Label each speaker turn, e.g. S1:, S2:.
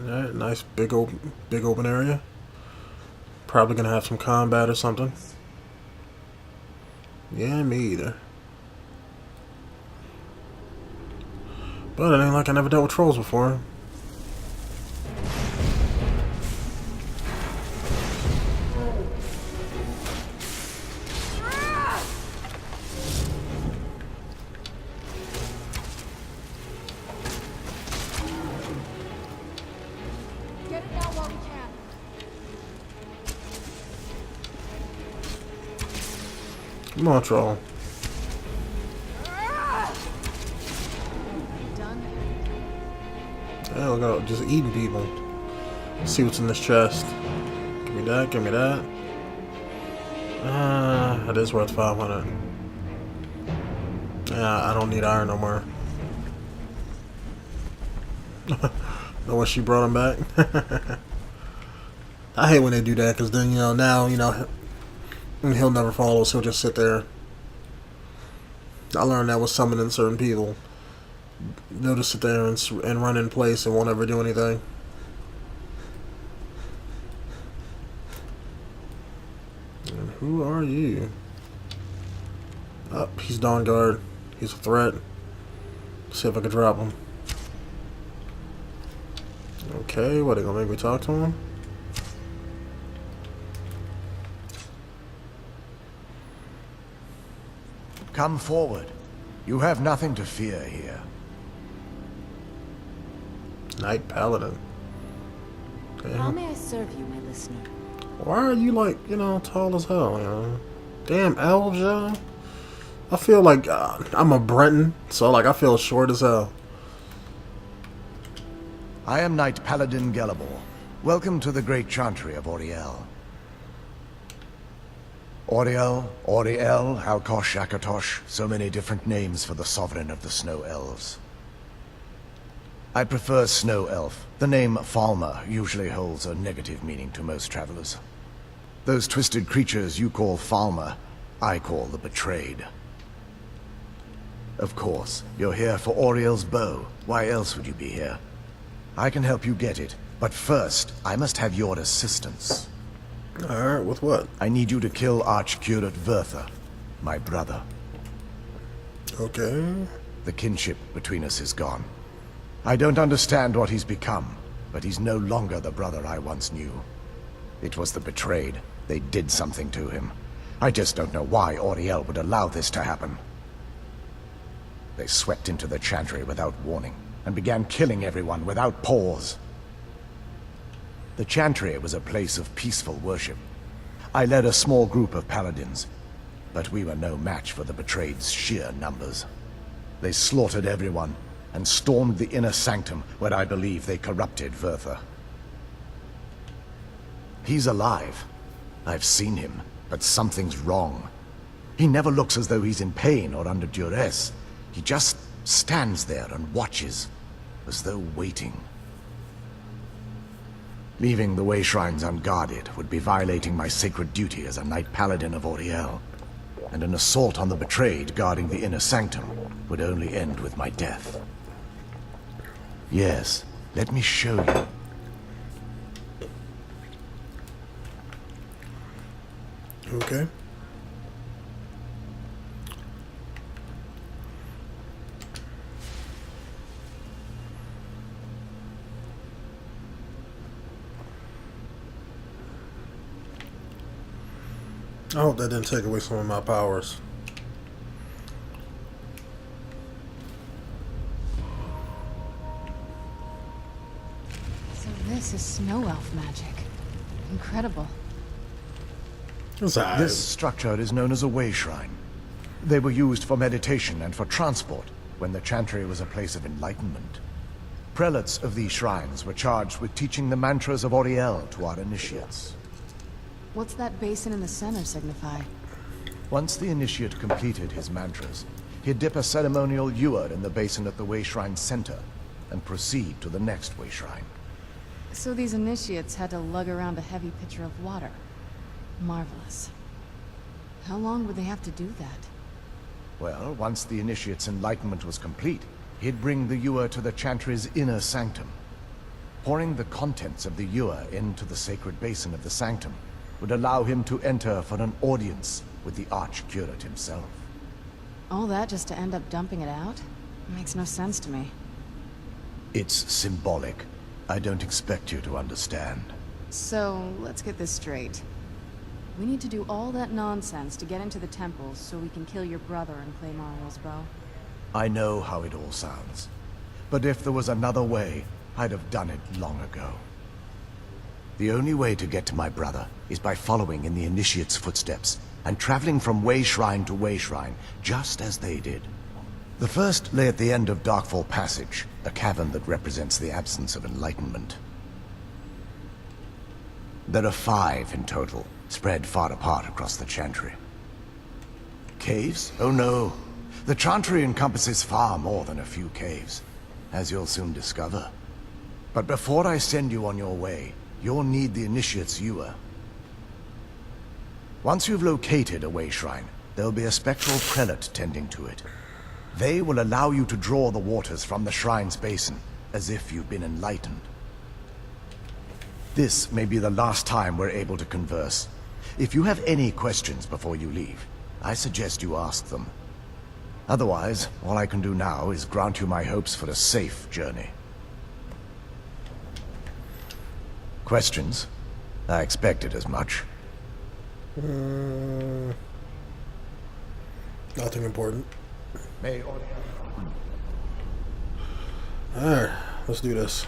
S1: Alright, nice big open area. Probably gonna have some combat or something. Yeah, me either. But it ain't like I never dealt with trolls before.
S2: Get it out while we can.
S1: Come on, troll. Yeah, look out, just eating people. Let's see what's in this chest. Give me that, give me that. It is worth 500. Yeah, I don't need iron no more. Know what she brought him back? I hate when they do that, because then, now, he'll never follow us, he'll just sit there. I learned that with summoning certain people. They'll just sit there and run in place and won't ever do anything. And who are you? Oh, he's DawnGuard. He's a threat. Let's see if I can drop him. Okay, what, are they gonna make me talk to him?
S3: Come forward. You have nothing to fear here.
S1: Knight Paladin. Okay.
S2: How may I serve you, my listener?
S1: Why are you like, tall as hell, Damn elves, y'all. I feel like I'm a Breton, so I feel short as hell.
S3: I am Knight Paladin 𝐥𝐤𝐤. Welcome to the great chantry of 𝐸𝐸L. 𝐸𝐸L, 𝐷𝐸𝐿, 𝐿𝐴𝐿, so many different names for the sovereign of the snow elves. I prefer snow elf. The name Falmer usually holds a negative meaning to most travelers. Those twisted creatures you call Falmer, I call the betrayed. Of course, you're here for 𝐸𝐸L's bow. Why else would you be here? I can help you get it, but first, I must have your assistance.
S1: Alright, with what?
S3: I need you to kill Archcurate Vyrthur, my brother.
S1: Okay.
S3: The kinship between us is gone. I don't understand what he's become, but he's no longer the brother I once knew. It was the betrayed. They did something to him. I just don't know why 𝐸𝐸L would allow this to happen. They swept into the chantry without warning, and began killing everyone without pause. The chantry was a place of peaceful worship. I led a small group of paladins, but we were no match for the betrayed's sheer numbers. They slaughtered everyone, and stormed the inner sanctum where I believe they corrupted Vyrthur. He's alive. I've seen him, but something's wrong. He never looks as though he's in pain or under duress. He just stands there and watches, as though waiting. Leaving the way shrines unguarded would be violating my sacred duty as a Knight Paladin of 𝐸𝐸L, and an assault on the betrayed guarding the inner sanctum would only end with my death. Yes, let me show you.
S1: Okay. I hope that didn't take away some of my powers.
S2: So this is snow elf magic. Incredible.
S3: This structure is known as a way shrine. They were used for meditation and for transport when the chantry was a place of enlightenment. Prelates of these shrines were charged with teaching the mantras of 𝐸𝐸L to our initiates.
S2: What's that basin in the center signify?
S3: Once the initiate completed his mantras, he'd dip a ceremonial ewer in the basin at the way shrine's center and proceed to the next way shrine.
S2: So these initiates had to lug around a heavy pitcher of water. Marvelous. How long would they have to do that?
S3: Well, once the initiate's enlightenment was complete, he'd bring the ewer to the chantry's inner sanctum. Pouring the contents of the ewer into the sacred basin of the sanctum would allow him to enter for an audience with the archcurate himself.
S2: All that just to end up dumping it out? Makes no sense to me.
S3: It's symbolic. I don't expect you to understand.
S2: So, let's get this straight. We need to do all that nonsense to get into the temples so we can kill your brother and claim 𝐟𝐨𝐫𝐠.
S3: I know how it all sounds. But if there was another way, I'd have done it long ago. The only way to get to my brother is by following in the Initiate's footsteps and traveling from way shrine to way shrine, just as they did. The first lay at the end of Darkfall Passage, a cavern that represents the absence of enlightenment. There are 5 in total, spread far apart across the Chantry. Caves? Oh no. The Chantry encompasses far more than a few caves, as you'll soon discover. But before I send you on your way, you'll need the Initiate's ewer. Once you've located a way shrine, there'll be a spectral prelate tending to it. They will allow you to draw the waters from the shrine's basin, as if you've been enlightened. This may be the last time we're able to converse. If you have any questions before you leave, I suggest you ask them. Otherwise, all I can do now is grant you my hopes for a safe journey. Questions? I expected as much.
S1: Nothing important.
S3: May
S1: Alright, let's do this.